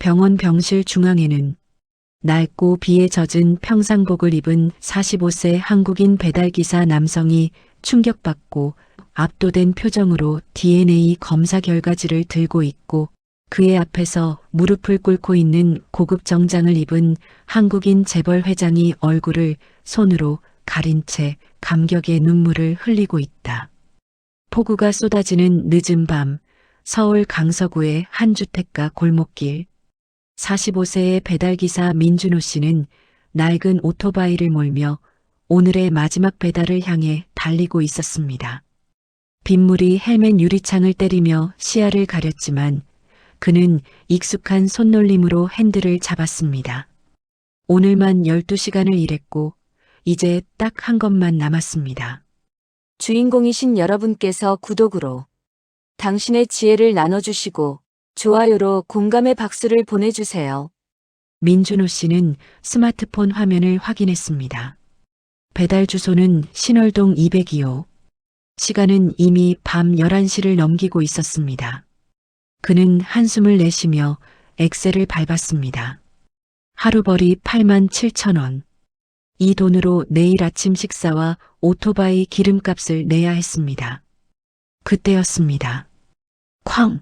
병원 병실 중앙에는 낡고 비에 젖은 평상복을 입은 45세 한국인 배달기사 남성이 충격받고 압도된 표정으로 DNA 검사 결과지를 들고 있고, 그의 앞에서 무릎을 꿇고 있는 고급 정장을 입은 한국인 재벌 회장이 얼굴을 손으로 가린 채 감격의 눈물을 흘리고 있다. 폭우가 쏟아지는 늦은 밤, 서울 강서구의 한 주택가 골목길. 45세의 배달기사 민준호 씨는 낡은 오토바이를 몰며 오늘의 마지막 배달을 향해 달리고 있었습니다. 빗물이 헬멧 유리창을 때리며 시야를 가렸지만 그는 익숙한 손놀림으로 핸들을 잡았습니다. 오늘만 12시간을 일했고 이제 딱 한 것만 남았습니다. 주인공이신 여러분께서 구독으로 당신의 지혜를 나눠주시고 좋아요로 공감의 박수를 보내주세요. 민준호 씨는 스마트폰 화면을 확인했습니다. 배달 주소는 신월동 202호. 시간은 이미 밤 11시를 넘기고 있었습니다. 그는 한숨을 내쉬며 엑셀을 밟았습니다. 하루벌이 87,000원. 이 돈으로 내일 아침 식사와 오토바이 기름값을 내야 했습니다. 그때였습니다. 쾅!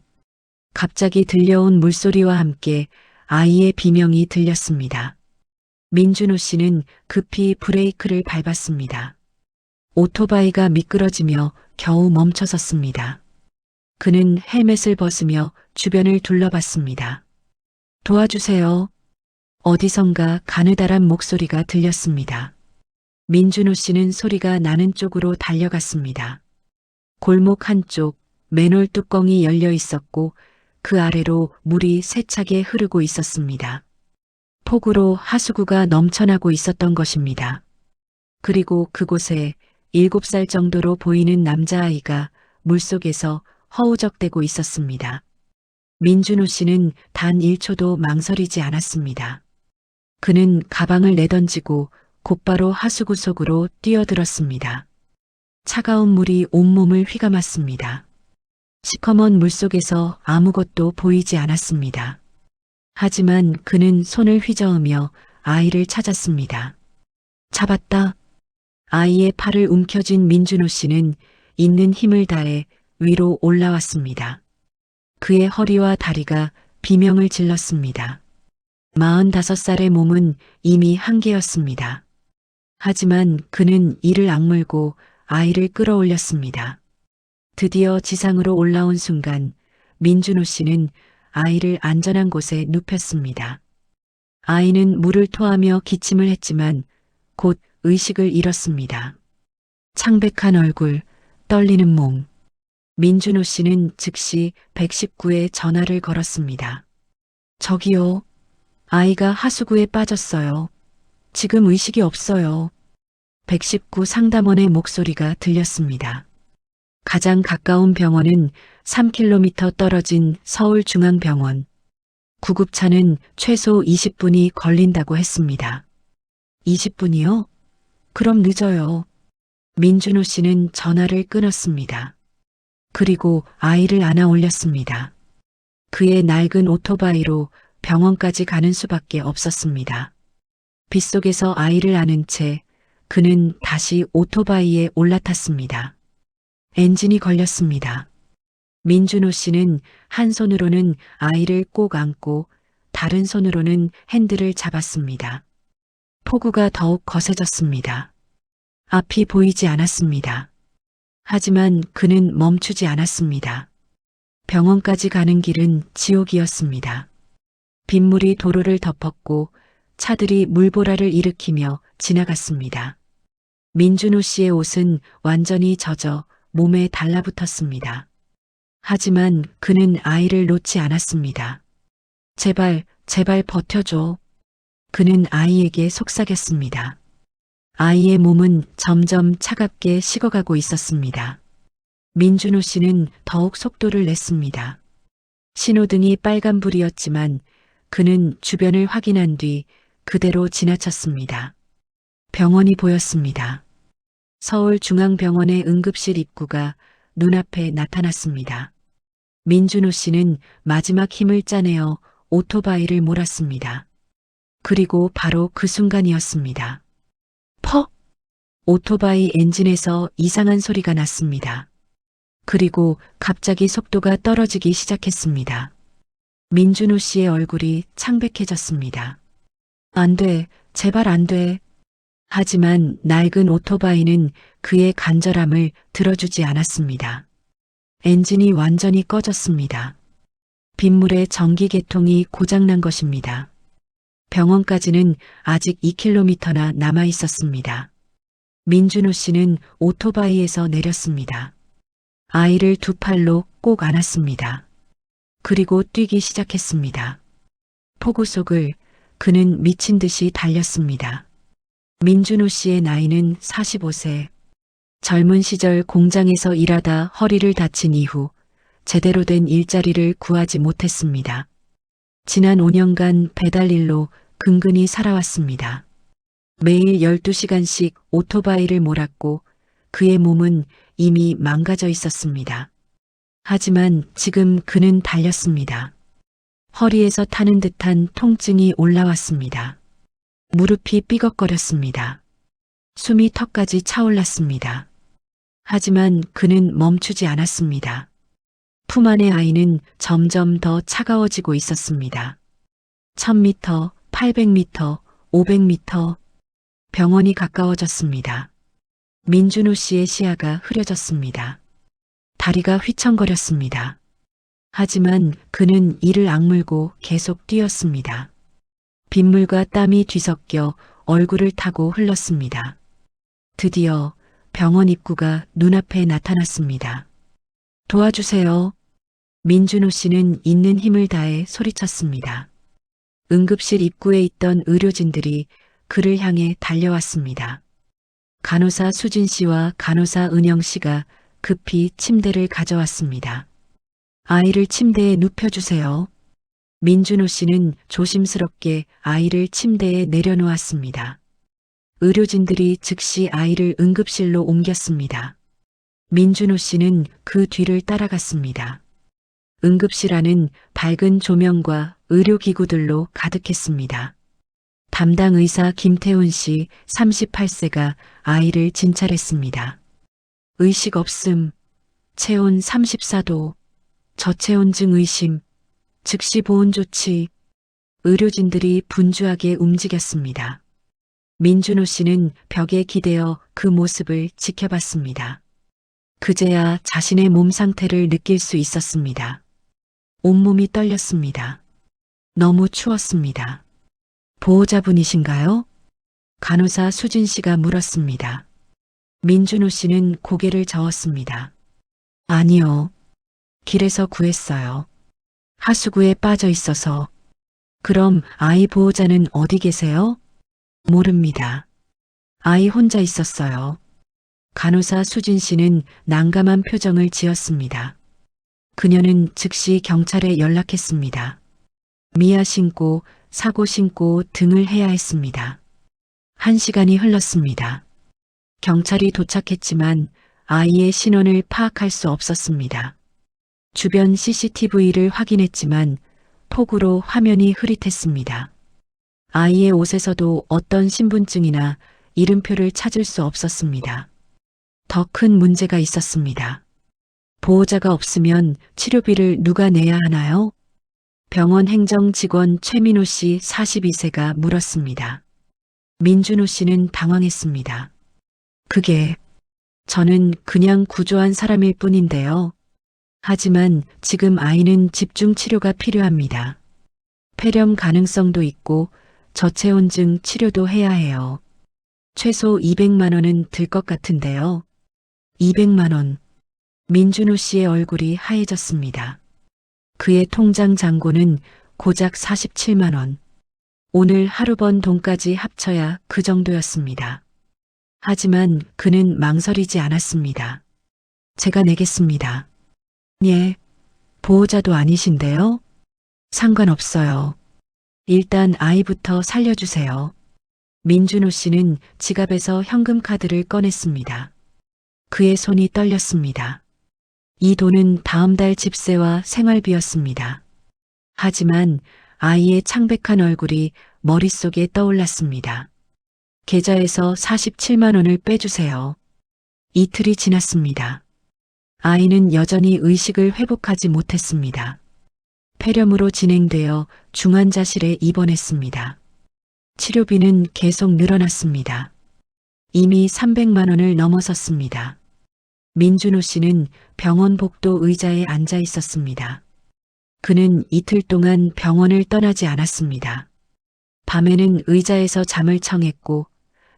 갑자기 들려온 물소리와 함께 아이의 비명이 들렸습니다. 민준호 씨는 급히 브레이크를 밟았습니다. 오토바이가 미끄러지며 겨우 멈춰섰습니다. 그는 헬멧을 벗으며 주변을 둘러봤습니다. 도와주세요. 어디선가 가느다란 목소리가 들렸습니다. 민준호 씨는 소리가 나는 쪽으로 달려갔습니다. 골목 한쪽 맨홀 뚜껑이 열려 있었고 그 아래로 물이 세차게 흐르고 있었습니다. 폭우로 하수구가 넘쳐나고 있었던 것입니다. 그리고 그곳에 7살 정도로 보이는 남자아이가 물속에서 허우적대고 있었습니다. 민준호 씨는 단 1초도 망설이지 않았습니다. 그는 가방을 내던지고 곧바로 하수구 속으로 뛰어들었습니다. 차가운 물이 온몸을 휘감았습니다. 시커먼 물속에서 아무것도 보이지 않았습니다. 하지만 그는 손을 휘저으며 아이를 찾았습니다. 잡았다. 아이의 팔을 움켜쥔 민준호 씨는 있는 힘을 다해 위로 올라왔습니다. 그의 허리와 다리가 비명을 질렀습니다. 45살의 몸은 이미 한계였습니다. 하지만 그는 이를 악물고 아이를 끌어올렸습니다. 드디어 지상으로 올라온 순간 민준호 씨는 아이를 안전한 곳에 눕혔습니다. 아이는 물을 토하며 기침을 했지만 곧 의식을 잃었습니다. 창백한 얼굴, 떨리는 몸. 민준호 씨는 즉시 119에 전화를 걸었습니다. 저기요. 아이가 하수구에 빠졌어요. 지금 의식이 없어요. 119 상담원의 목소리가 들렸습니다. 가장 가까운 병원은 3km 떨어진 서울중앙병원. 구급차는 최소 20분이 걸린다고 했습니다. 20분이요? 그럼 늦어요. 민준호 씨는 전화를 끊었습니다. 그리고 아이를 안아 올렸습니다. 그의 낡은 오토바이로 병원까지 가는 수밖에 없었습니다. 빗속에서 아이를 안은 채 그는 다시 오토바이에 올라탔습니다. 엔진이 걸렸습니다. 민준호 씨는 한 손으로는 아이를 꼭 안고 다른 손으로는 핸들을 잡았습니다. 폭우가 더욱 거세졌습니다. 앞이 보이지 않았습니다. 하지만 그는 멈추지 않았습니다. 병원까지 가는 길은 지옥이었습니다. 빗물이 도로를 덮었고 차들이 물보라를 일으키며 지나갔습니다. 민준호 씨의 옷은 완전히 젖어 몸에 달라붙었습니다. 하지만 그는 아이를 놓지 않았습니다. 제발, 제발 버텨줘. 그는 아이에게 속삭였습니다. 아이의 몸은 점점 차갑게 식어가고 있었습니다. 민준호 씨는 더욱 속도를 냈습니다. 신호등이 빨간불이었지만 그는 주변을 확인한 뒤 그대로 지나쳤습니다. 병원이 보였습니다. 서울중앙병원의 응급실 입구가 눈앞에 나타났습니다. 민준호 씨는 마지막 힘을 짜내어 오토바이를 몰았습니다. 그리고 바로 그 순간이었습니다. 퍽! 오토바이 엔진에서 이상한 소리가 났습니다. 그리고 갑자기 속도가 떨어지기 시작했습니다. 민준호 씨의 얼굴이 창백해졌습니다. 안 돼, 제발 안 돼. 하지만 낡은 오토바이는 그의 간절함을 들어주지 않았습니다. 엔진이 완전히 꺼졌습니다. 빗물에 전기 계통이 고장난 것입니다. 병원까지는 아직 2km나 남아 있었습니다. 민준호 씨는 오토바이에서 내렸습니다. 아이를 두 팔로 꼭 안았습니다. 그리고 뛰기 시작했습니다. 폭우 속을 그는 미친 듯이 달렸습니다. 민준호 씨의 나이는 45세. 젊은 시절 공장에서 일하다 허리를 다친 이후 제대로 된 일자리를 구하지 못했습니다. 지난 5년간 배달 일로 근근히 살아왔습니다. 매일 12시간씩 오토바이를 몰았고 그의 몸은 이미 망가져 있었습니다. 하지만 지금 그는 달렸습니다. 허리에서 타는 듯한 통증이 올라왔습니다. 무릎이 삐걱거렸습니다. 숨이 턱까지 차올랐습니다. 하지만 그는 멈추지 않았습니다. 품 안의 아이는 점점 더 차가워지고 있었습니다. 1000m, 800m, 500m. 병원이 가까워졌습니다. 민준호 씨의 시야가 흐려졌습니다. 다리가 휘청거렸습니다. 하지만 그는 이를 악물고 계속 뛰었습니다. 빗물과 땀이 뒤섞여 얼굴을 타고 흘렀습니다. 드디어 병원 입구가 눈앞에 나타났습니다. 도와주세요. 민준호 씨는 있는 힘을 다해 소리쳤습니다. 응급실 입구에 있던 의료진들이 그를 향해 달려왔습니다. 간호사 수진 씨와 간호사 은영 씨가 급히 침대를 가져왔습니다. 아이를 침대에 눕혀주세요. 민준호 씨는 조심스럽게 아이를 침대에 내려놓았습니다. 의료진들이 즉시 아이를 응급실로 옮겼습니다. 민준호 씨는 그 뒤를 따라갔습니다. 응급실 안은 밝은 조명과 의료기구들로 가득했습니다. 담당 의사 김태훈 씨 38세가 아이를 진찰했습니다. 의식 없음, 체온 34도, 저체온증 의심, 즉시 보온 조치. 의료진들이 분주하게 움직였습니다. 민준호 씨는 벽에 기대어 그 모습을 지켜봤습니다. 그제야 자신의 몸 상태를 느낄 수 있었습니다. 온몸이 떨렸습니다. 너무 추웠습니다. 보호자분이신가요? 간호사 수진 씨가 물었습니다. 민준호 씨는 고개를 저었습니다. 아니요. 길에서 구했어요. 하수구에 빠져 있어서. 그럼 아이 보호자는 어디 계세요? 모릅니다. 아이 혼자 있었어요. 간호사 수진 씨는 난감한 표정을 지었습니다. 그녀는 즉시 경찰에 연락했습니다. 미아 신고, 사고 신고 등을 해야 했습니다. 1시간이 흘렀습니다. 경찰이 도착했지만 아이의 신원을 파악할 수 없었습니다. 주변 CCTV를 확인했지만 폭우로 화면이 흐릿했습니다. 아이의 옷에서도 어떤 신분증이나 이름표를 찾을 수 없었습니다. 더 큰 문제가 있었습니다. 보호자가 없으면 치료비를 누가 내야 하나요? 병원 행정 직원 최민호 씨 42세가 물었습니다. 민준호 씨는 당황했습니다. 그게 저는 그냥 구조한 사람일 뿐인데요. 하지만 지금 아이는 집중 치료가 필요합니다. 폐렴 가능성도 있고 저체온증 치료도 해야 해요. 최소 200만 원은 들 것 같은데요. 200만 원. 민준호 씨의 얼굴이 하얘졌습니다. 그의 통장 잔고는 고작 47만 원. 오늘 하루 번 돈까지 합쳐야 그 정도였습니다. 하지만 그는 망설이지 않았습니다. 제가 내겠습니다. 예, 보호자도 아니신데요? 상관없어요. 일단 아이부터 살려주세요. 민준호 씨는 지갑에서 현금 카드를 꺼냈습니다. 그의 손이 떨렸습니다. 이 돈은 다음 달 집세와 생활비였습니다. 하지만 아이의 창백한 얼굴이 머릿속에 떠올랐습니다. 계좌에서 47만 원을 빼주세요. 이틀이 지났습니다. 아이는 여전히 의식을 회복하지 못했습니다. 폐렴으로 진행되어 중환자실에 입원했습니다. 치료비는 계속 늘어났습니다. 이미 300만 원을 넘어섰습니다. 민준호 씨는 병원 복도 의자에 앉아 있었습니다. 그는 이틀 동안 병원을 떠나지 않았습니다. 밤에는 의자에서 잠을 청했고,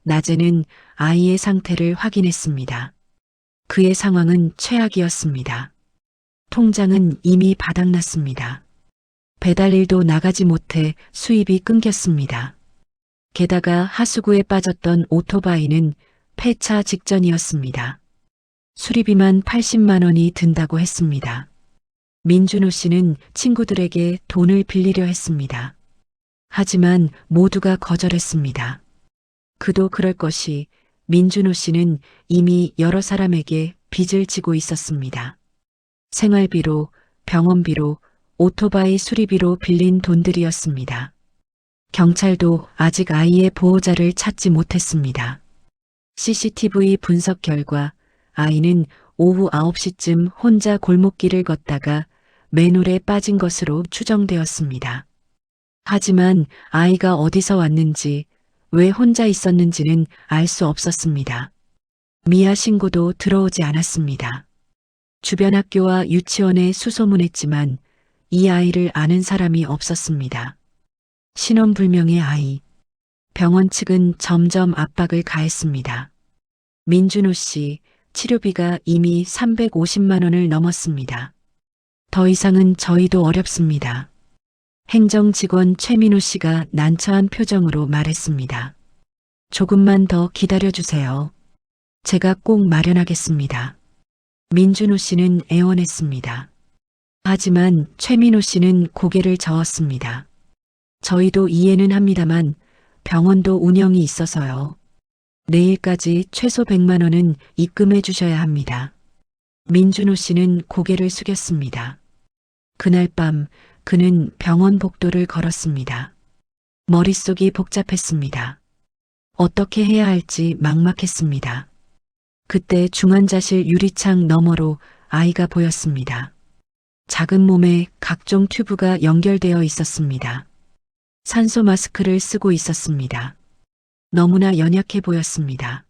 낮에는 아이의 상태를 확인했습니다. 그의 상황은 최악이었습니다. 통장은 이미 바닥났습니다. 배달일도 나가지 못해 수입이 끊겼습니다. 게다가 하수구에 빠졌던 오토바이는 폐차 직전이었습니다. 수리비만 80만 원이 든다고 했습니다. 민준호 씨는 친구들에게 돈을 빌리려 했습니다. 하지만 모두가 거절했습니다. 그도 그럴 것이 민준호 씨는 이미 여러 사람에게 빚을 지고 있었습니다. 생활비로, 병원비로, 오토바이 수리비로 빌린 돈들이었습니다. 경찰도 아직 아이의 보호자를 찾지 못했습니다. CCTV 분석 결과 아이는 오후 9시쯤 혼자 골목길을 걷다가 맨홀에 빠진 것으로 추정되었습니다. 하지만 아이가 어디서 왔는지, 왜 혼자 있었는지는 알 수 없었습니다. 미아 신고도 들어오지 않았습니다. 주변 학교와 유치원에 수소문했지만 이 아이를 아는 사람이 없었습니다. 신원불명의 아이. 병원 측은 점점 압박을 가했습니다. 민준호 씨, 치료비가 이미 350만 원을 넘었습니다. 더 이상은 저희도 어렵습니다. 행정직원 최민호 씨가 난처한 표정으로 말했습니다. 조금만 더 기다려주세요. 제가 꼭 마련하겠습니다. 민준호 씨는 애원했습니다. 하지만 최민호 씨는 고개를 저었습니다. 저희도 이해는 합니다만 병원도 운영이 있어서요. 내일까지 최소 100만 원은 입금해 주셔야 합니다. 민준호 씨는 고개를 숙였습니다. 그날 밤 그는 병원 복도를 걸었습니다. 머릿속이 복잡했습니다. 어떻게 해야 할지 막막했습니다. 그때 중환자실 유리창 너머로 아이가 보였습니다. 작은 몸에 각종 튜브가 연결되어 있었습니다. 산소 마스크를 쓰고 있었습니다. 너무나 연약해 보였습니다.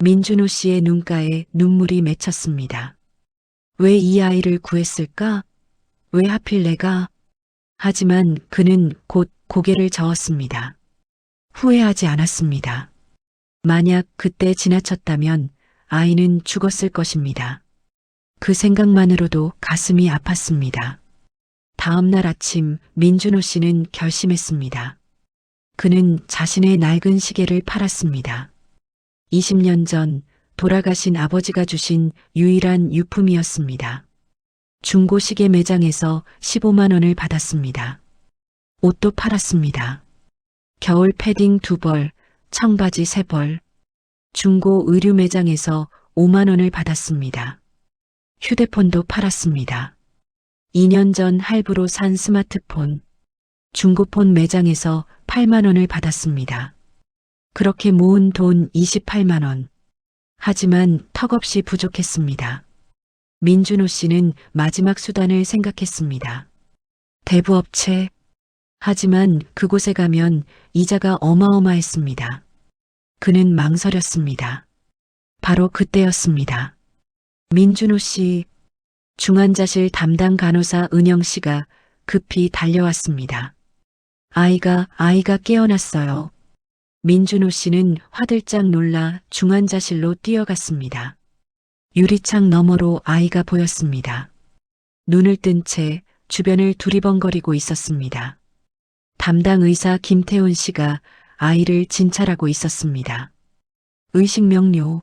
민준호 씨의 눈가에 눈물이 맺혔습니다. 왜 이 아이를 구했을까? 왜 하필 내가? 하지만 그는 곧 고개를 저었습니다. 후회하지 않았습니다. 만약 그때 지나쳤다면 아이는 죽었을 것입니다. 그 생각만으로도 가슴이 아팠습니다. 다음 날 아침 민준호 씨는 결심했습니다. 그는 자신의 낡은 시계를 팔았습니다. 20년 전 돌아가신 아버지가 주신 유일한 유품이었습니다. 중고 시계 매장에서 15만 원을 받았습니다. 옷도 팔았습니다. 겨울 패딩 2벌, 청바지 3벌. 중고 의류 매장에서 5만 원을 받았습니다. 휴대폰도 팔았습니다. 2년 전 할부로 산 스마트폰. 중고폰 매장에서 8만 원을 받았습니다. 그렇게 모은 돈 28만 원. 하지만 턱없이 부족했습니다. 민준호 씨는 마지막 수단을 생각했습니다. 대부업체. 하지만 그곳에 가면 이자가 어마어마했습니다. 그는 망설였습니다. 바로 그때였습니다. 민준호 씨, 중환자실 담당 간호사 은영 씨가 급히 달려왔습니다. 아이가 깨어났어요. 민준호 씨는 화들짝 놀라 중환자실로 뛰어갔습니다. 유리창 너머로 아이가 보였습니다. 눈을 뜬 채 주변을 두리번거리고 있었습니다. 담당 의사 김태훈 씨가 아이를 진찰하고 있었습니다. 의식 명료,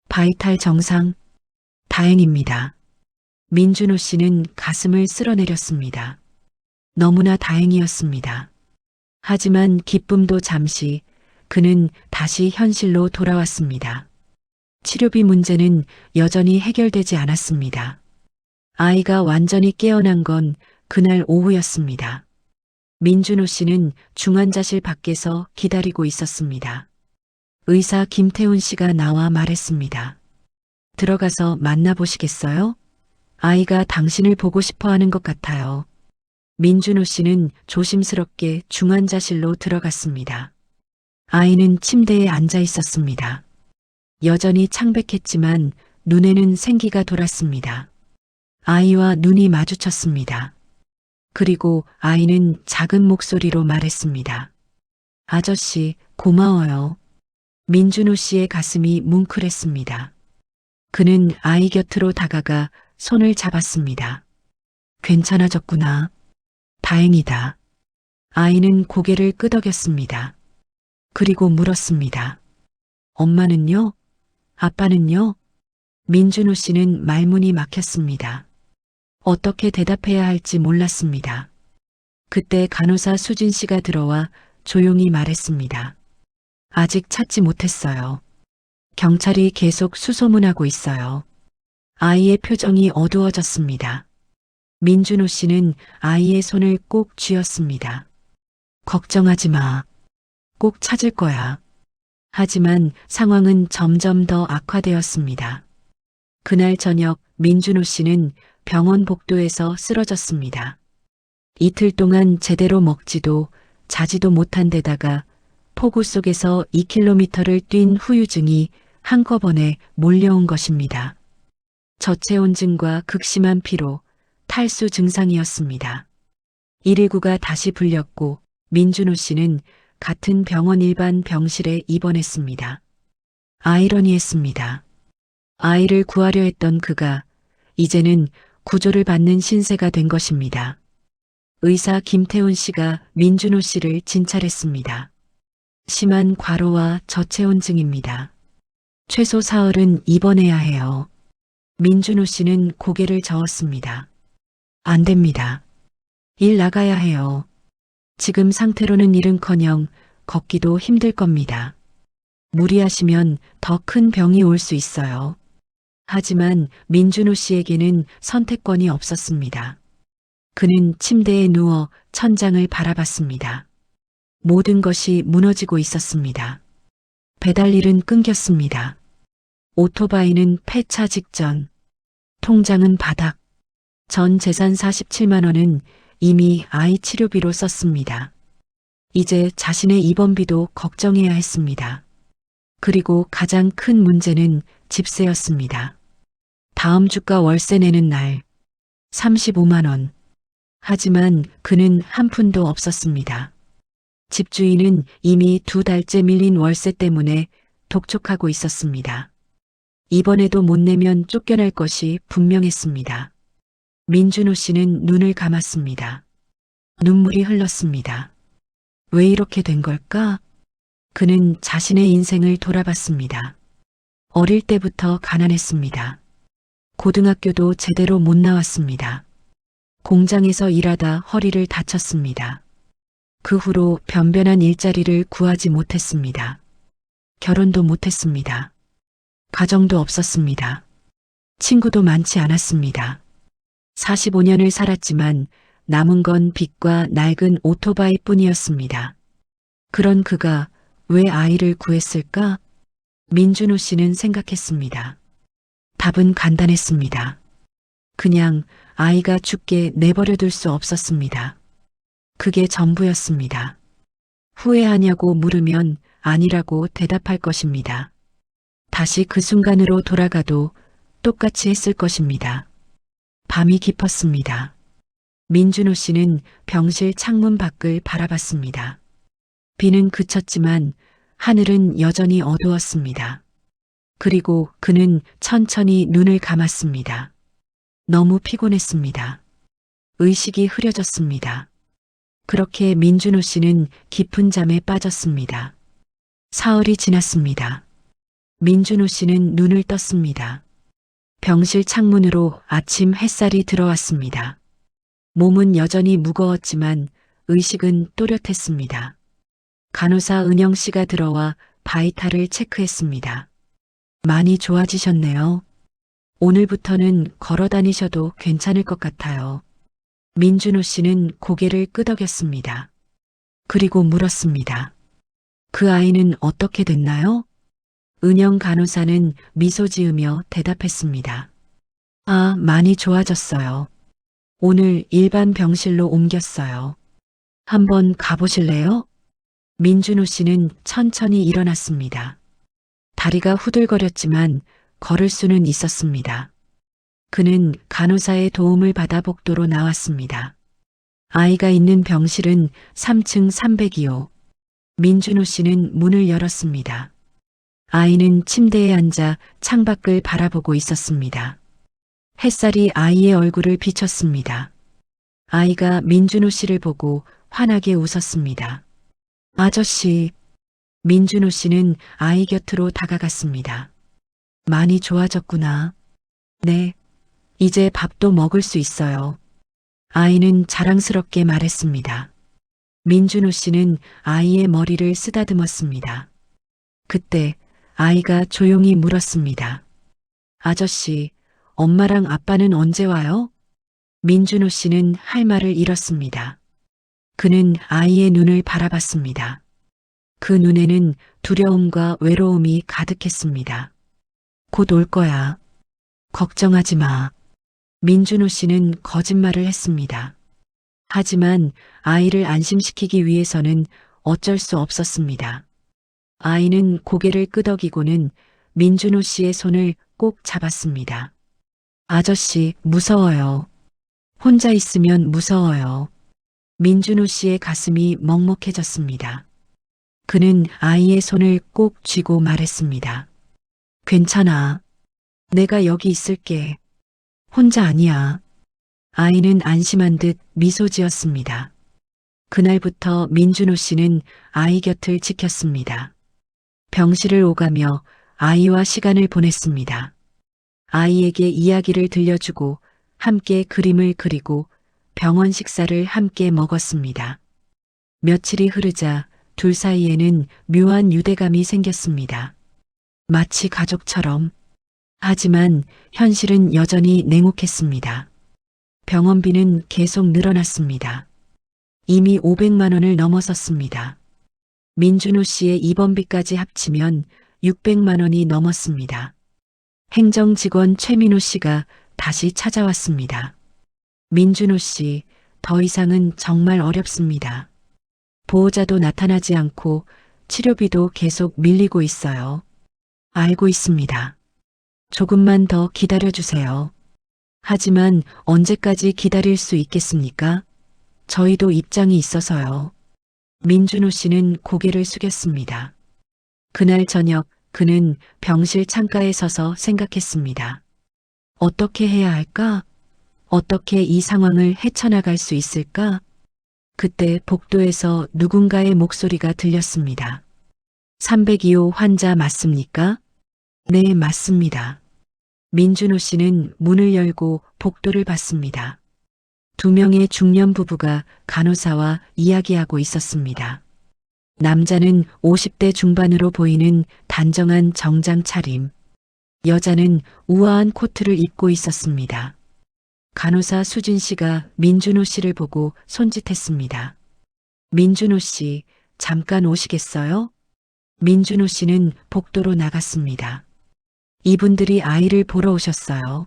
바이탈 정상, 다행입니다. 민준호 씨는 가슴을 쓸어내렸습니다. 너무나 다행이었습니다. 하지만 기쁨도 잠시, 그는 다시 현실로 돌아왔습니다. 치료비 문제는 여전히 해결되지 않았습니다. 아이가 완전히 깨어난 건 그날 오후였습니다. 민준호 씨는 중환자실 밖에서 기다리고 있었습니다. 의사 김태훈 씨가 나와 말했습니다. 들어가서 만나보시겠어요? 아이가 당신을 보고 싶어 하는 것 같아요. 민준호 씨는 조심스럽게 중환자실로 들어갔습니다. 아이는 침대에 앉아 있었습니다. 여전히 창백했지만 눈에는 생기가 돌았습니다. 아이와 눈이 마주쳤습니다. 그리고 아이는 작은 목소리로 말했습니다. 아저씨, 고마워요. 민준호 씨의 가슴이 뭉클했습니다. 그는 아이 곁으로 다가가 손을 잡았습니다. 괜찮아졌구나. 다행이다. 아이는 고개를 끄덕였습니다. 그리고 물었습니다. 엄마는요? 아빠는요? 민준호 씨는 말문이 막혔습니다. 어떻게 대답해야 할지 몰랐습니다. 그때 간호사 수진 씨가 들어와 조용히 말했습니다. 아직 찾지 못했어요. 경찰이 계속 수소문하고 있어요. 아이의 표정이 어두워졌습니다. 민준호 씨는 아이의 손을 꼭 쥐었습니다. 걱정하지 마. 꼭 찾을 거야. 하지만 상황은 점점 더 악화되었습니다. 그날 저녁 민준호 씨는 병원 복도에서 쓰러졌습니다. 이틀 동안 제대로 먹지도 자지도 못한 데다가 폭우 속에서 2km를 뛴 후유증이 한꺼번에 몰려온 것입니다. 저체온증과 극심한 피로, 탈수 증상이었습니다. 119가 다시 불렸고 민준호 씨는 같은 병원 일반 병실에 입원했습니다. 아이러니했습니다. 아이를 구하려 했던 그가 이제는 구조를 받는 신세가 된 것입니다. 의사 김태훈 씨가 민준호 씨를 진찰했습니다. 심한 과로와 저체온증입니다. 최소 사흘은 입원해야 해요. 민준호 씨는 고개를 저었습니다. 안 됩니다. 일 나가야 해요. 지금 상태로는 일은커녕 걷기도 힘들 겁니다. 무리하시면 더 큰 병이 올 수 있어요. 하지만 민준호 씨에게는 선택권이 없었습니다. 그는 침대에 누워 천장을 바라봤습니다. 모든 것이 무너지고 있었습니다. 배달일은 끊겼습니다. 오토바이는 폐차 직전. 통장은 바닥. 전 재산 47만 원은 이미 아이 치료비로 썼습니다. 이제 자신의 입원비도 걱정해야 했습니다. 그리고 가장 큰 문제는 집세였습니다. 다음 주가 월세 내는 날 35만 원. 하지만 그는 한 푼도 없었습니다. 집주인은 이미 2달째 밀린 월세 때문에 독촉하고 있었습니다. 이번에도 못 내면 쫓겨날 것이 분명했습니다. 민준호 씨는 눈을 감았습니다. 눈물이 흘렀습니다. 왜 이렇게 된 걸까? 그는 자신의 인생을 돌아봤습니다. 어릴 때부터 가난했습니다. 고등학교도 제대로 못 나왔습니다. 공장에서 일하다 허리를 다쳤습니다. 그 후로 변변한 일자리를 구하지 못했습니다. 결혼도 못했습니다. 가정도 없었습니다. 친구도 많지 않았습니다. 45년을 살았지만 남은 건 빚과 낡은 오토바이 뿐이었습니다. 그런 그가 왜 아이를 구했을까? 민준호 씨는 생각했습니다. 답은 간단했습니다. 그냥 아이가 죽게 내버려 둘 수 없었습니다. 그게 전부였습니다. 후회하냐고 물으면 아니라고 대답할 것입니다. 다시 그 순간으로 돌아가도 똑같이 했을 것입니다. 밤이 깊었습니다. 민준호 씨는 병실 창문 밖을 바라봤습니다. 비는 그쳤지만 하늘은 여전히 어두웠습니다. 그리고 그는 천천히 눈을 감았습니다. 너무 피곤했습니다. 의식이 흐려졌습니다. 그렇게 민준호 씨는 깊은 잠에 빠졌습니다. 사흘이 지났습니다. 민준호 씨는 눈을 떴습니다. 병실 창문으로 아침 햇살이 들어왔습니다. 몸은 여전히 무거웠지만 의식은 또렷했습니다. 간호사 은영 씨가 들어와 바이탈을 체크했습니다. 많이 좋아지셨네요. 오늘부터는 걸어 다니셔도 괜찮을 것 같아요. 민준호 씨는 고개를 끄덕였습니다. 그리고 물었습니다. 그 아이는 어떻게 됐나요? 은영 간호사는 미소 지으며 대답했습니다. 아, 많이 좋아졌어요. 오늘 일반 병실로 옮겼어요. 한번 가보실래요? 민준호 씨는 천천히 일어났습니다. 다리가 후들거렸지만 걸을 수는 있었습니다. 그는 간호사의 도움을 받아 복도로 나왔습니다. 아이가 있는 병실은 3층 302호. 민준호 씨는 문을 열었습니다. 아이는 침대에 앉아 창밖을 바라보고 있었습니다. 햇살이 아이의 얼굴을 비쳤습니다. 아이가 민준호 씨를 보고 환하게 웃었습니다. 아저씨, 민준호 씨는 아이 곁으로 다가갔습니다. 많이 좋아졌구나. 네, 이제 밥도 먹을 수 있어요. 아이는 자랑스럽게 말했습니다. 민준호 씨는 아이의 머리를 쓰다듬었습니다. 그때 아이가 조용히 물었습니다. 아저씨, 엄마랑 아빠는 언제 와요? 민준호 씨는 할 말을 잃었습니다. 그는 아이의 눈을 바라봤습니다. 그 눈에는 두려움과 외로움이 가득했습니다. 곧 올 거야. 걱정하지 마. 민준호 씨는 거짓말을 했습니다. 하지만 아이를 안심시키기 위해서는 어쩔 수 없었습니다. 아이는 고개를 끄덕이고는 민준호 씨의 손을 꼭 잡았습니다. 아저씨, 무서워요. 혼자 있으면 무서워요. 민준호 씨의 가슴이 먹먹해졌습니다. 그는 아이의 손을 꼭 쥐고 말했습니다. 괜찮아. 내가 여기 있을게. 혼자 아니야. 아이는 안심한 듯 미소 지었습니다. 그날부터 민준호 씨는 아이 곁을 지켰습니다. 병실을 오가며 아이와 시간을 보냈습니다. 아이에게 이야기를 들려주고 함께 그림을 그리고 병원 식사를 함께 먹었습니다. 며칠이 흐르자 둘 사이에는 묘한 유대감이 생겼습니다. 마치 가족처럼. 하지만 현실은 여전히 냉혹했습니다. 병원비는 계속 늘어났습니다. 이미 500만 원을 넘어섰습니다. 민준호 씨의 입원비까지 합치면 600만 원이 넘었습니다. 행정직원 최민호 씨가 다시 찾아왔습니다. 민준호 씨, 더 이상은 정말 어렵습니다. 보호자도 나타나지 않고 치료비도 계속 밀리고 있어요. 알고 있습니다. 조금만 더 기다려주세요. 하지만 언제까지 기다릴 수 있겠습니까? 저희도 입장이 있어서요. 민준호 씨는 고개를 숙였습니다. 그날 저녁 그는 병실 창가에 서서 생각했습니다. 어떻게 해야 할까? 어떻게 이 상황을 헤쳐나갈 수 있을까? 그때 복도에서 누군가의 목소리가 들렸습니다. 302호 환자 맞습니까? 네, 맞습니다. 민준호 씨는 문을 열고 복도를 봤습니다. 두 명의 중년 부부가 간호사와 이야기하고 있었습니다. 남자는 50대 중반으로 보이는 단정한 정장 차림. 여자는 우아한 코트를 입고 있었습니다. 간호사 수진 씨가 민준호 씨를 보고 손짓했습니다. 민준호 씨, 잠깐 오시겠어요? 민준호 씨는 복도로 나갔습니다. 이분들이 아이를 보러 오셨어요.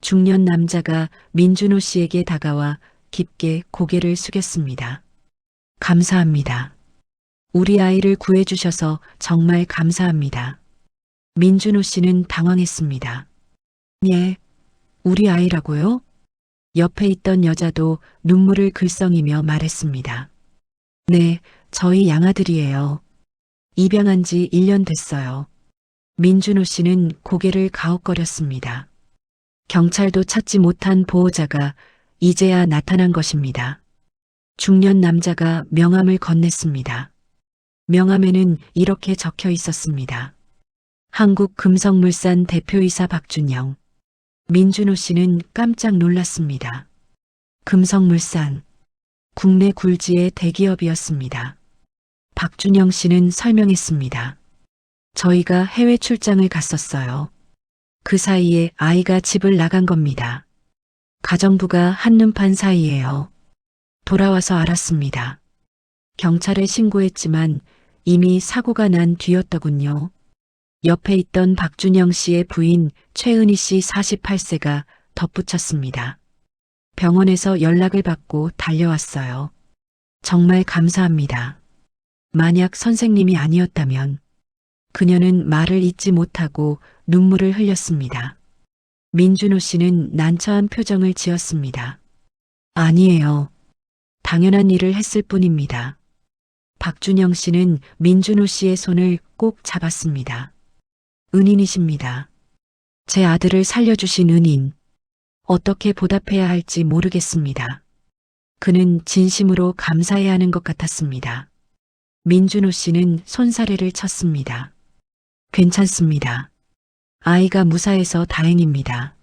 중년 남자가 민준호 씨에게 다가와 깊게 고개를 숙였습니다. 감사합니다. 우리 아이를 구해주셔서 정말 감사합니다. 민준호 씨는 당황했습니다. 예, 우리 아이라고요? 옆에 있던 여자도 눈물을 글썽이며 말했습니다. 네, 저희 양아들이에요. 입양한 지 1년 됐어요. 민준호 씨는 고개를 가웃거렸습니다. 경찰도 찾지 못한 보호자가 이제야 나타난 것입니다. 중년 남자가 명함을 건넸습니다. 명함에는 이렇게 적혀 있었습니다. 한국금성물산 대표이사 박준영. 민준호 씨는 깜짝 놀랐습니다. 금성물산. 국내 굴지의 대기업이었습니다. 박준영 씨는 설명했습니다. 저희가 해외 출장을 갔었어요. 그 사이에 아이가 집을 나간 겁니다. 가정부가 한눈판 사이예요. 돌아와서 알았습니다. 경찰에 신고했지만 이미 사고가 난 뒤였더군요. 옆에 있던 박준영 씨의 부인 최은희 씨 48세가 덧붙였습니다. 병원에서 연락을 받고 달려왔어요. 정말 감사합니다. 만약 선생님이 아니었다면 그녀는 말을 잇지 못하고 눈물을 흘렸습니다. 민준호 씨는 난처한 표정을 지었습니다. 아니에요. 당연한 일을 했을 뿐입니다. 박준영 씨는 민준호 씨의 손을 꼭 잡았습니다. 은인이십니다. 제 아들을 살려주신 은인. 어떻게 보답해야 할지 모르겠습니다. 그는 진심으로 감사해야 하는 것 같았습니다. 민준호 씨는 손사래를 쳤습니다. 괜찮습니다. 아이가 무사해서 다행입니다.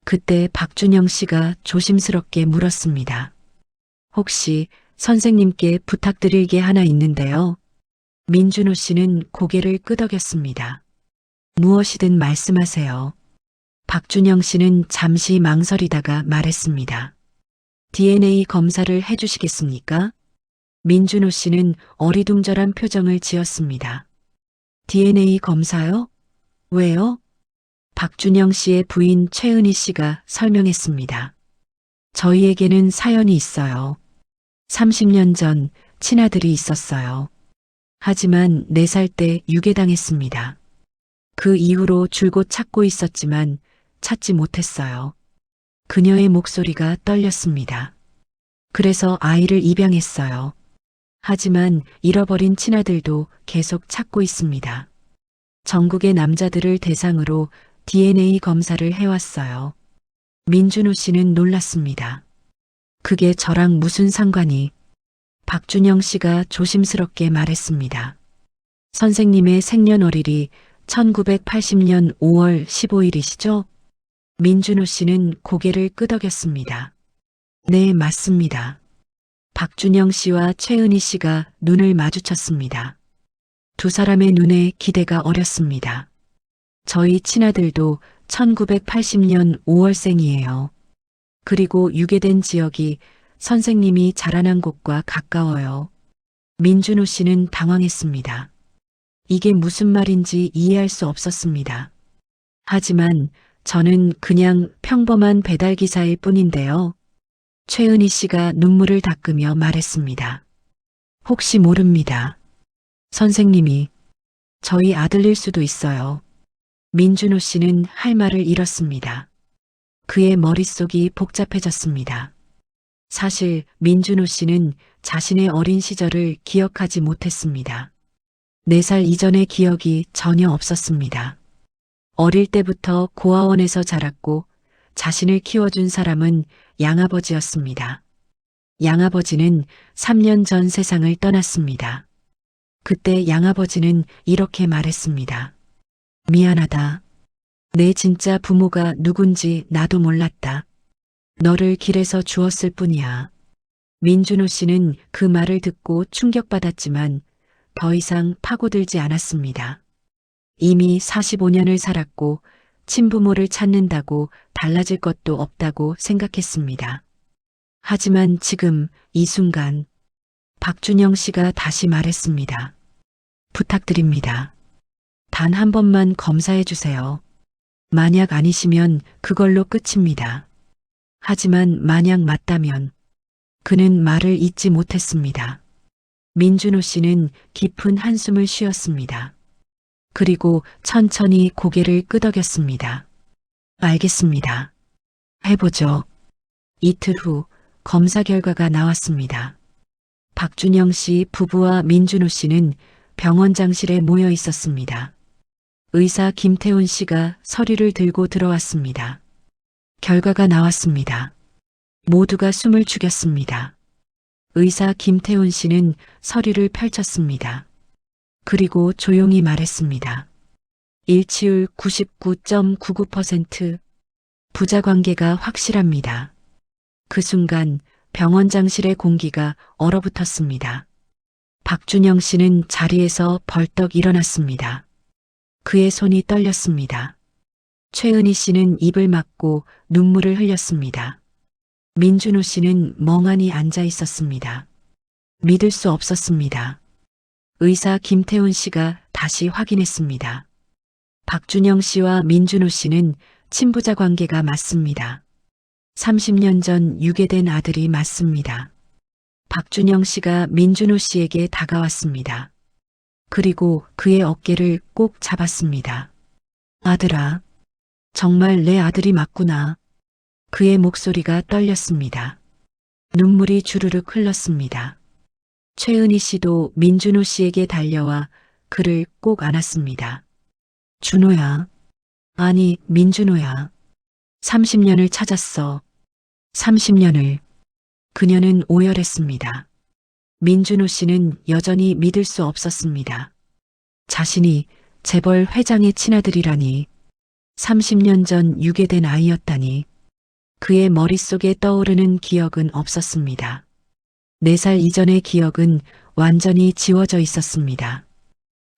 그때 박준영 씨가 조심스럽게 물었습니다. 혹시 선생님께 부탁드릴 게 하나 있는데요. 민준호 씨는 고개를 끄덕였습니다. 무엇이든 말씀하세요. 박준영 씨는 잠시 망설이다가 말했습니다. DNA 검사를 해주시겠습니까? 민준호 씨는 어리둥절한 표정을 지었습니다. DNA 검사요? 왜요? 박준영 씨의 부인 최은희 씨가 설명했습니다. 저희에게는 사연이 있어요. 30년 전 친아들이 있었어요. 하지만 4살 때 유괴당했습니다. 그 이후로 줄곧 찾고 있었지만 찾지 못했어요. 그녀의 목소리가 떨렸습니다. 그래서 아이를 입양했어요. 하지만 잃어버린 친아들도 계속 찾고 있습니다. 전국의 남자들을 대상으로 DNA 검사를 해왔어요. 민준호 씨는 놀랐습니다. 그게 저랑 무슨 상관이? 박준영 씨가 조심스럽게 말했습니다. 선생님의 생년월일이 1980년 5월 15일이시죠? 민준호 씨는 고개를 끄덕였습니다. 네, 맞습니다. 박준영 씨와 최은희 씨가 눈을 마주쳤습니다. 두 사람의 눈에 기대가 어렸습니다. 저희 친아들도 1980년 5월생이에요. 그리고 유괴된 지역이 선생님이 자라난 곳과 가까워요. 민준호 씨는 당황했습니다. 이게 무슨 말인지 이해할 수 없었습니다. 하지만 저는 그냥 평범한 배달기사일 뿐인데요. 최은희 씨가 눈물을 닦으며 말했습니다. 혹시 모릅니다. 선생님이 저희 아들일 수도 있어요. 민준호 씨는 할 말을 잃었습니다. 그의 머릿속이 복잡해졌습니다. 사실 민준호 씨는 자신의 어린 시절을 기억하지 못했습니다. 4살 이전의 기억이 전혀 없었습니다. 어릴 때부터 고아원에서 자랐고 자신을 키워준 사람은 양아버지였습니다. 양아버지는 3년 전 세상을 떠났습니다. 그때 양아버지는 이렇게 말했습니다. 미안하다. 내 진짜 부모가 누군지 나도 몰랐다. 너를 길에서 주었을 뿐이야. 민준호 씨는 그 말을 듣고 충격받았지만 더 이상 파고들지 않았습니다. 이미 45년을 살았고 친부모를 찾는다고 달라질 것도 없다고 생각했습니다. 하지만 지금 이 순간 박준영 씨가 다시 말했습니다. 부탁드립니다. 단 한 번만 검사해 주세요. 만약 아니시면 그걸로 끝입니다. 하지만 만약 맞다면 그는 말을 잇지 못했습니다. 민준호 씨는 깊은 한숨을 쉬었습니다. 그리고 천천히 고개를 끄덕였습니다. 알겠습니다. 해보죠. 이틀 후 검사 결과가 나왔습니다. 박준영 씨 부부와 민준호 씨는 병원장실에 모여 있었습니다. 의사 김태훈 씨가 서류를 들고 들어왔습니다. 결과가 나왔습니다. 모두가 숨을 죽였습니다. 의사 김태훈 씨는 서류를 펼쳤습니다. 그리고 조용히 말했습니다. 일치율 99.99%, 부자관계가 확실합니다. 그 순간 병원장실의 공기가 얼어붙었습니다. 박준영 씨는 자리에서 벌떡 일어났습니다. 그의 손이 떨렸습니다. 최은희 씨는 입을 막고 눈물을 흘렸습니다. 민준호 씨는 멍하니 앉아 있었습니다. 믿을 수 없었습니다. 의사 김태훈 씨가 다시 확인했습니다. 박준영 씨와 민준호 씨는 친부자 관계가 맞습니다. 30년 전 유괴된 아들이 맞습니다. 박준영 씨가 민준호 씨에게 다가왔습니다. 그리고 그의 어깨를 꼭 잡았습니다. 아들아, 정말 내 아들이 맞구나. 그의 목소리가 떨렸습니다. 눈물이 주르륵 흘렀습니다. 최은희 씨도 민준호 씨에게 달려와 그를 꼭 안았습니다. 준호야. 아니, 민준호야. 30년을 찾았어. 30년을. 그녀는 오열했습니다. 민준호 씨는 여전히 믿을 수 없었습니다. 자신이 재벌 회장의 친아들이라니. 30년 전 유괴된 아이였다니. 그의 머릿속에 떠오르는 기억은 없었습니다. 4살 이전의 기억은 완전히 지워져 있었습니다.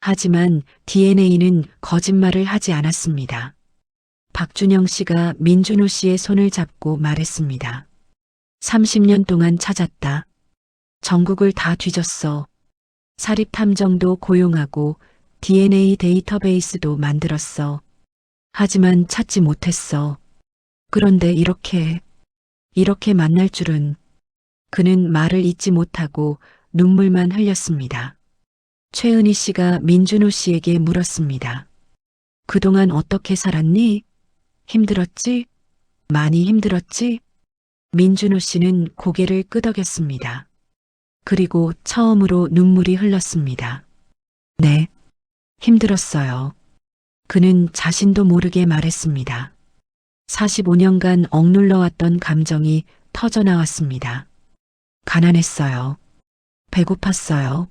하지만 DNA는 거짓말을 하지 않았습니다. 박준영 씨가 민준호 씨의 손을 잡고 말했습니다. 30년 동안 찾았다. 전국을 다 뒤졌어. 사립탐정도 고용하고 DNA 데이터베이스도 만들었어. 하지만 찾지 못했어. 그런데 이렇게 만날 줄은. 그는 말을 잇지 못하고 눈물만 흘렸습니다. 최은희 씨가 민준호 씨에게 물었습니다. 그동안 어떻게 살았니? 힘들었지? 많이 힘들었지? 민준호 씨는 고개를 끄덕였습니다. 그리고 처음으로 눈물이 흘렀습니다. 네, 힘들었어요. 그는 자신도 모르게 말했습니다. 45년간 억눌러왔던 감정이 터져나왔습니다. 가난했어요. 배고팠어요.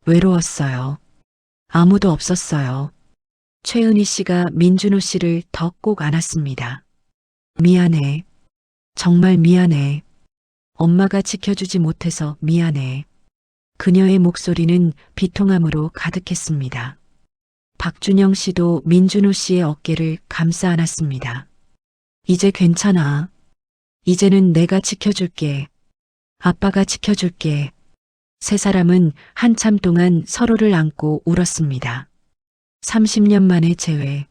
외로웠어요. 아무도 없었어요. 최은희 씨가 민준호 씨를 더 꼭 안았습니다. 미안해. 정말 미안해. 엄마가 지켜주지 못해서 미안해. 그녀의 목소리는 비통함으로 가득했습니다. 박준영 씨도 민준호 씨의 어깨를 감싸 안았습니다. 이제 괜찮아. 이제는 내가 지켜줄게. 아빠가 지켜줄게. 세 사람은 한참 동안 서로를 안고 울었습니다. 30년 만의 재회.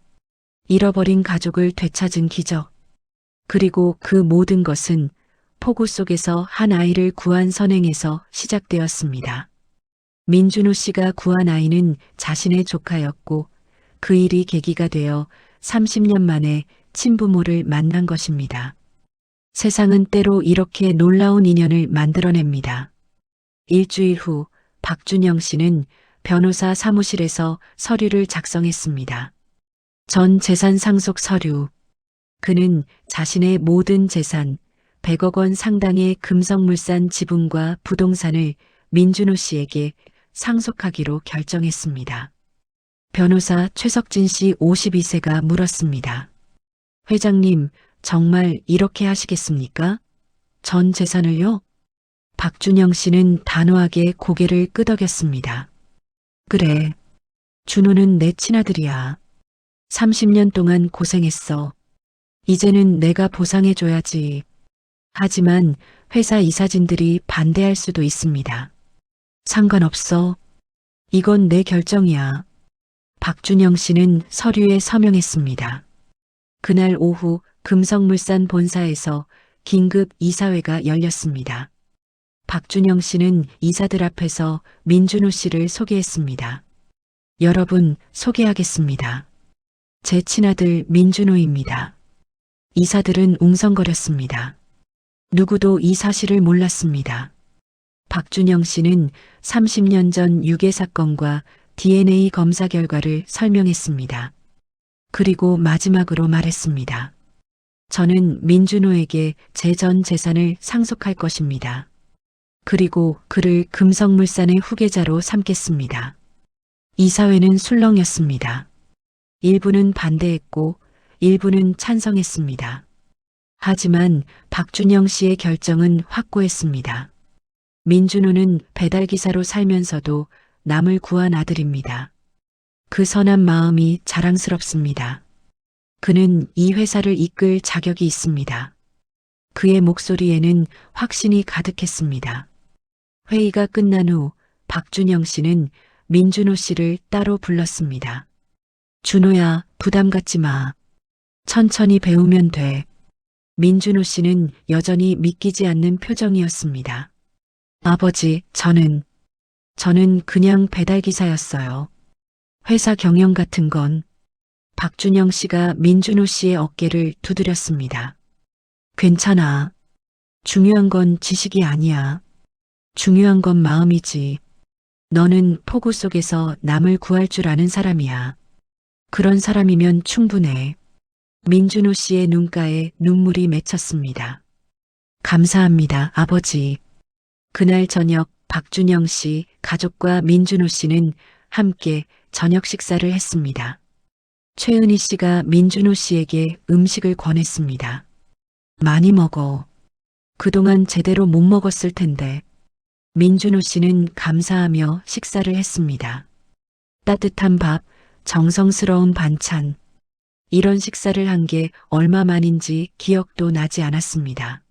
잃어버린 가족을 되찾은 기적. 그리고 그 모든 것은 폭우 속에서 한 아이를 구한 선행에서 시작되었습니다. 민준호 씨가 구한 아이는 자신의 조카였고 그 일이 계기가 되어 30년 만에 친부모를 만난 것입니다. 세상은 때로 이렇게 놀라운 인연을 만들어냅니다. 일주일 후 박준영 씨는 변호사 사무실에서 서류를 작성했습니다. 전 재산 상속 서류. 그는 자신의 모든 재산 100억 원 상당의 금성물산 지분과 부동산을 민준호 씨에게 상속하기로 결정했습니다. 변호사 최석진 씨 52세가 물었습니다. 회장님, 정말 이렇게 하시겠습니까? 전 재산을요? 박준영 씨는 단호하게 고개를 끄덕였습니다. 그래. 준호는 내 친아들이야. 30년 동안 고생했어. 이제는 내가 보상해줘야지. 하지만 회사 이사진들이 반대할 수도 있습니다. 상관없어. 이건 내 결정이야. 박준영 씨는 서류에 서명했습니다. 그날 오후 금성물산 본사에서 긴급 이사회가 열렸습니다. 박준영 씨는 이사들 앞에서 민준호 씨를 소개했습니다. 여러분, 소개하겠습니다. 제 친아들 민준호입니다. 이사들은 웅성거렸습니다. 누구도 이 사실을 몰랐습니다. 박준영 씨는 30년 전 유괴 사건과 DNA 검사 결과를 설명했습니다. 그리고 마지막으로 말했습니다. 저는 민준호에게 제 전 재산을 상속할 것입니다. 그리고 그를 금성물산의 후계자로 삼겠습니다. 이사회는 술렁였습니다. 일부는 반대했고 일부는 찬성했습니다. 하지만 박준영 씨의 결정은 확고했습니다. 민준호는 배달기사로 살면서도 남을 구한 아들입니다. 그 선한 마음이 자랑스럽습니다. 그는 이 회사를 이끌 자격이 있습니다. 그의 목소리에는 확신이 가득했습니다. 회의가 끝난 후 박준영 씨는 민준호 씨를 따로 불렀습니다. 준호야, 부담 갖지 마. 천천히 배우면 돼. 민준호 씨는 여전히 믿기지 않는 표정이었습니다. 아버지, 저는 그냥 배달기사였어요. 회사 경영 같은 건. 박준영 씨가 민준호 씨의 어깨를 두드렸습니다. 괜찮아. 중요한 건 지식이 아니야. 중요한 건 마음이지. 너는 폭우 속에서 남을 구할 줄 아는 사람이야. 그런 사람이면 충분해. 민준호 씨의 눈가에 눈물이 맺혔습니다. 감사합니다, 아버지. 그날 저녁 박준영 씨 가족과 민준호 씨는 함께 저녁 식사를 했습니다. 최은희 씨가 민준호 씨에게 음식을 권했습니다. 많이 먹어. 그동안 제대로 못 먹었을 텐데. 민준호 씨는 감사하며 식사를 했습니다. 따뜻한 밥, 정성스러운 반찬. 이런 식사를 한 게 얼마만인지 기억도 나지 않았습니다.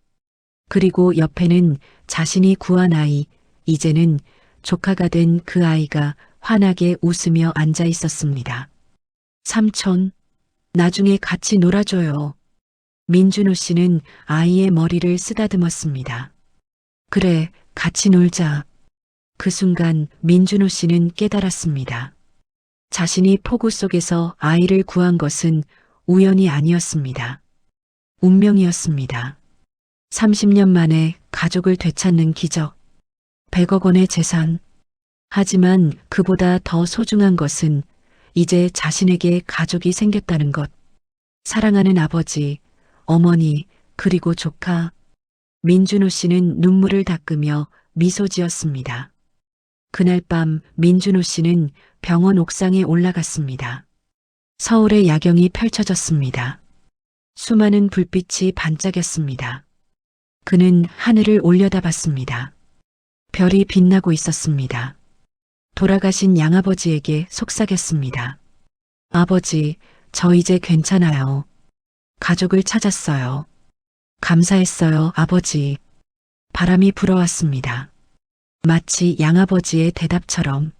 그리고 옆에는 자신이 구한 아이, 이제는 조카가 된 그 아이가 환하게 웃으며 앉아 있었습니다. 삼촌, 나중에 같이 놀아줘요. 민준호 씨는 아이의 머리를 쓰다듬었습니다. 그래, 같이 놀자. 그 순간 민준호 씨는 깨달았습니다. 자신이 폭우 속에서 아이를 구한 것은 우연이 아니었습니다. 운명이었습니다. 30년 만에 가족을 되찾는 기적. 100억 원의 재산. 하지만 그보다 더 소중한 것은 이제 자신에게 가족이 생겼다는 것. 사랑하는 아버지, 어머니, 그리고 조카. 민준호 씨는 눈물을 닦으며 미소 지었습니다. 그날 밤 민준호 씨는 병원 옥상에 올라갔습니다. 서울의 야경이 펼쳐졌습니다. 수많은 불빛이 반짝였습니다. 그는 하늘을 올려다봤습니다. 별이 빛나고 있었습니다. 돌아가신 양아버지에게 속삭였습니다. 아버지, 저 이제 괜찮아요. 가족을 찾았어요. 감사했어요, 아버지. 바람이 불어왔습니다. 마치 양아버지의 대답처럼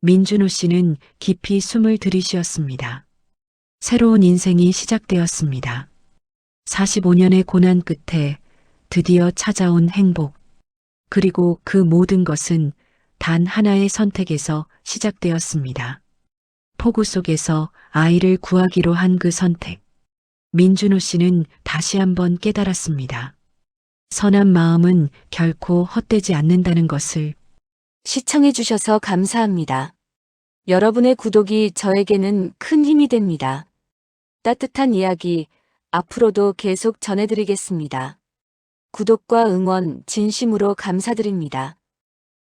민준호 씨는 깊이 숨을 들이쉬었습니다. 새로운 인생이 시작되었습니다. 45년의 고난 끝에 드디어 찾아온 행복. 그리고 그 모든 것은 단 하나의 선택에서 시작되었습니다. 폭우 속에서 아이를 구하기로 한 그 선택. 민준호 씨는 다시 한번 깨달았습니다. 선한 마음은 결코 헛되지 않는다는 것을. 시청해주셔서 감사합니다. 여러분의 구독이 저에게는 큰 힘이 됩니다. 따뜻한 이야기 앞으로도 계속 전해드리겠습니다. 구독과 응원 진심으로 감사드립니다.